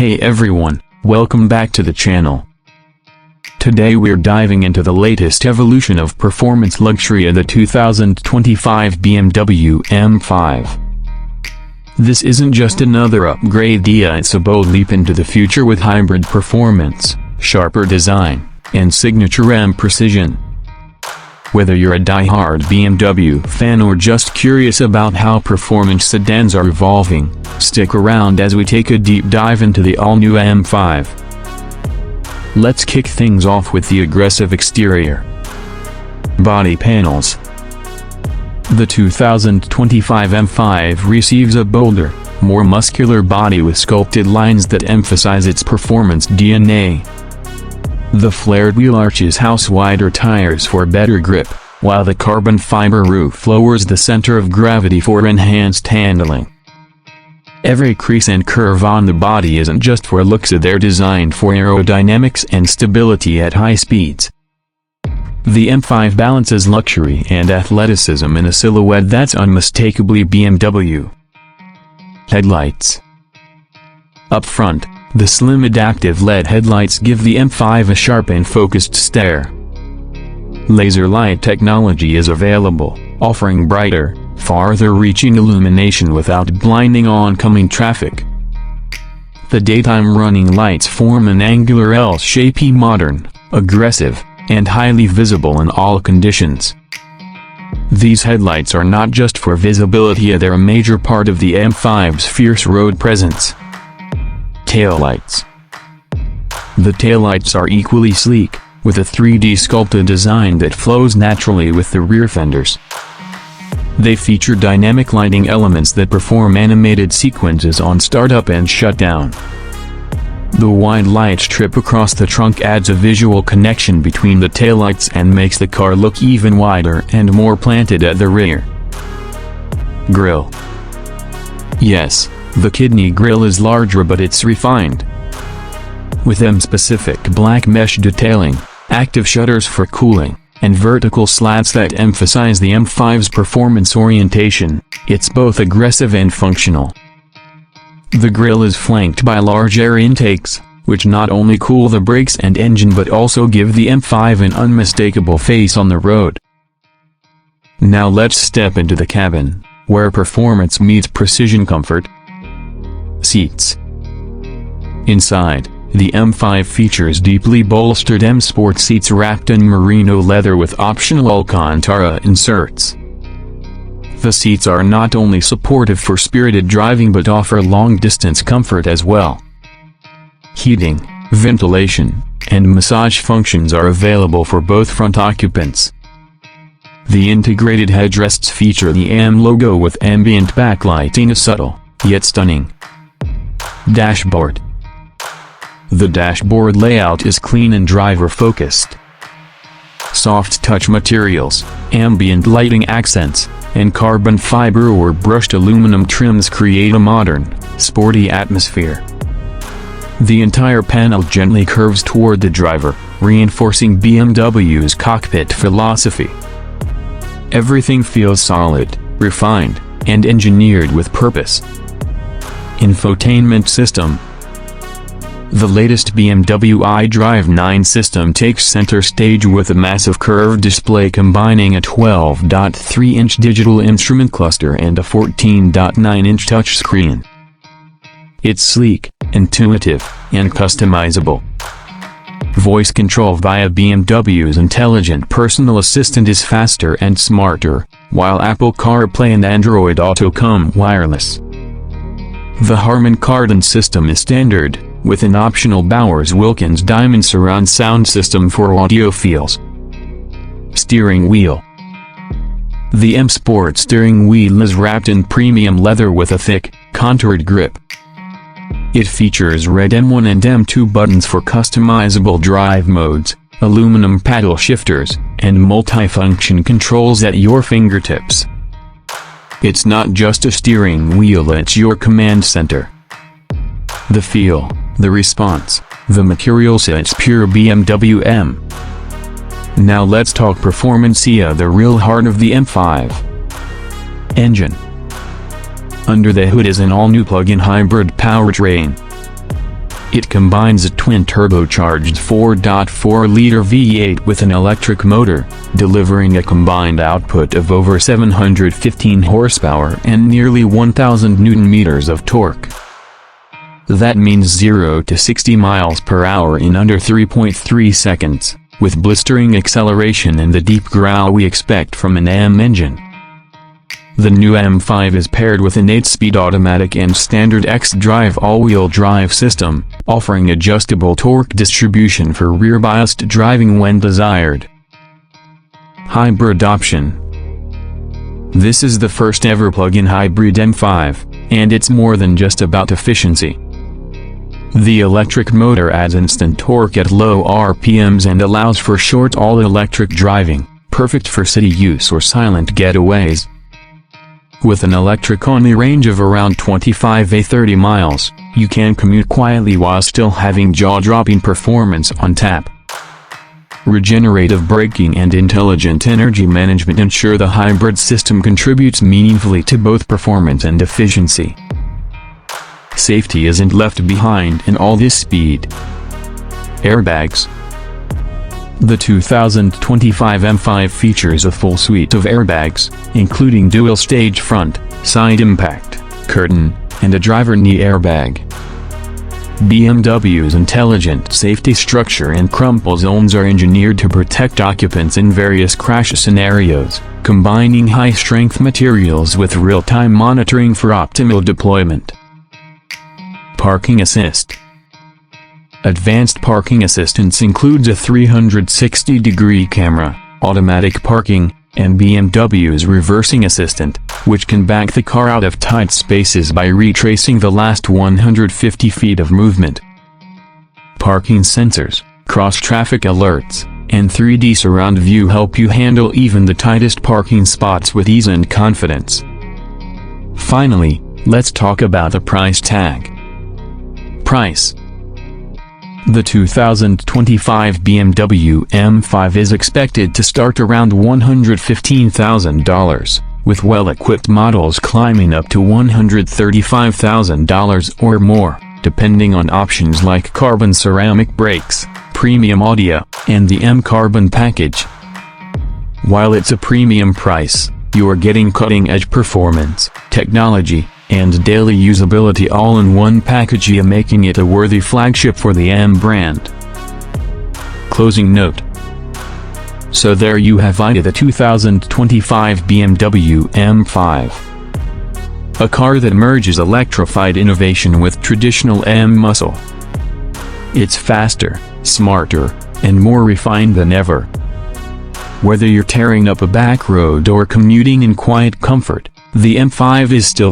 Hey everyone, welcome back to the channel. Today we're diving into the latest evolution of performance luxury in the 2025 BMW M5. This isn't just another upgrade, it's a bold leap into the future with hybrid performance, sharper design, and signature M precision. Whether you're a die-hard BMW fan or just curious about how performance sedans are evolving, stick around as we take a deep dive into the all-new M5. Let's kick things off with the aggressive exterior. Body panels. The 2025 M5 receives a bolder, more muscular body with sculpted lines that emphasize its performance DNA. The flared wheel arches house wider tires for better grip, while the carbon fiber roof lowers the center of gravity for enhanced handling. Every crease and curve on the body isn't just for looks, they're designed for aerodynamics and stability at high speeds. The M5 balances luxury and athleticism in a silhouette that's unmistakably BMW. Headlights. Up front, the slim adaptive LED headlights give the M5 a sharp and focused stare. Laser light technology is available, offering brighter, farther-reaching illumination without blinding oncoming traffic. The daytime running lights form an angular L shape, modern, aggressive, and highly visible in all conditions. These headlights are not just for visibility, they're a major part of the M5's fierce road presence. Taillights. The taillights are equally sleek, with a 3D sculpted design that flows naturally with the rear fenders. They feature dynamic lighting elements that perform animated sequences on startup and shutdown. The wide light strip across the trunk adds a visual connection between the taillights and makes the car look even wider and more planted at the rear. Grille. Yes, the kidney grille is larger, but it's refined. With M-specific black mesh detailing, active shutters for cooling, and vertical slats that emphasize the M5's performance orientation, it's both aggressive and functional. The grille is flanked by large air intakes, which not only cool the brakes and engine but also give the M5 an unmistakable face on the road. Now let's step into the cabin, where performance meets precision comfort. Seats. Inside, the M5 features deeply bolstered M Sport seats wrapped in merino leather with optional Alcantara inserts. The seats are not only supportive for spirited driving but offer long-distance comfort as well. Heating, ventilation, and massage functions are available for both front occupants. The integrated headrests feature the M logo with ambient backlighting, a subtle, yet stunning. Dashboard. The dashboard layout is clean and driver-focused. Soft touch materials, ambient lighting accents, and carbon fiber or brushed aluminum trims create a modern, sporty atmosphere. The entire panel gently curves toward the driver, reinforcing BMW's cockpit philosophy. Everything feels solid, refined, and engineered with purpose. Infotainment system. The latest BMW iDrive 9 system takes center stage with a massive curved display combining a 12.3-inch digital instrument cluster and a 14.9-inch touchscreen. It's sleek, intuitive, and customizable. Voice control via BMW's intelligent personal assistant is faster and smarter, while Apple CarPlay and Android Auto come wireless. The Harman Kardon system is standard, with an optional Bowers-Wilkins Diamond surround sound system for audiophiles. Steering wheel. The M Sport steering wheel is wrapped in premium leather with a thick, contoured grip. It features red M1 and M2 buttons for customizable drive modes, aluminum paddle shifters, and multifunction controls at your fingertips. It's not just a steering wheel, it's your command center. The feel, the response, the materials, it's pure BMW M. Now let's talk performance, the real heart of the M5. Engine. Under the hood is an all-new plug-in hybrid powertrain. It combines a twin-turbocharged 4.4-liter V8 with an electric motor, delivering a combined output of over 715 horsepower and nearly 1,000 Nm of torque. That means 0 to 60 miles per hour in under 3.3 seconds, with blistering acceleration and the deep growl we expect from an M engine. The new M5 is paired with an 8-speed automatic and standard X-Drive all-wheel drive system, offering adjustable torque distribution for rear-biased driving when desired. Hybrid option. This is the first ever plug-in hybrid M5, and it's more than just about efficiency. The electric motor adds instant torque at low RPMs and allows for short all-electric driving, perfect for city use or silent getaways. With an electric-only range of around 25–30 miles, you can commute quietly while still having jaw-dropping performance on tap. Regenerative braking and intelligent energy management ensure the hybrid system contributes meaningfully to both performance and efficiency. Safety isn't left behind in all this speed. Airbags. The 2025 M5 features a full suite of airbags, including dual-stage front, side impact, curtain, and a driver knee airbag. BMW's intelligent safety structure and crumple zones are engineered to protect occupants in various crash scenarios, combining high-strength materials with real-time monitoring for optimal deployment. Parking assist. Advanced parking assistance includes a 360-degree camera, automatic parking, and BMW's reversing assistant, which can back the car out of tight spaces by retracing the last 150 feet of movement. Parking sensors, cross-traffic alerts, and 3D surround view help you handle even the tightest parking spots with ease and confidence. Finally, let's talk about the price tag. Price. The 2025 BMW M5 is expected to start around $115,000, with well-equipped models climbing up to $135,000 or more, depending on options like carbon ceramic brakes, premium audio, and the M-Carbon package. While it's a premium price, you're getting cutting-edge performance, technology, and daily usability all in one package, making it a worthy flagship for the M brand. Closing note. So there you have it, the 2025 BMW M5. A car that merges electrified innovation with traditional M muscle. It's faster, smarter, and more refined than ever. Whether you're tearing up a back road or commuting in quiet comfort, the M5 is still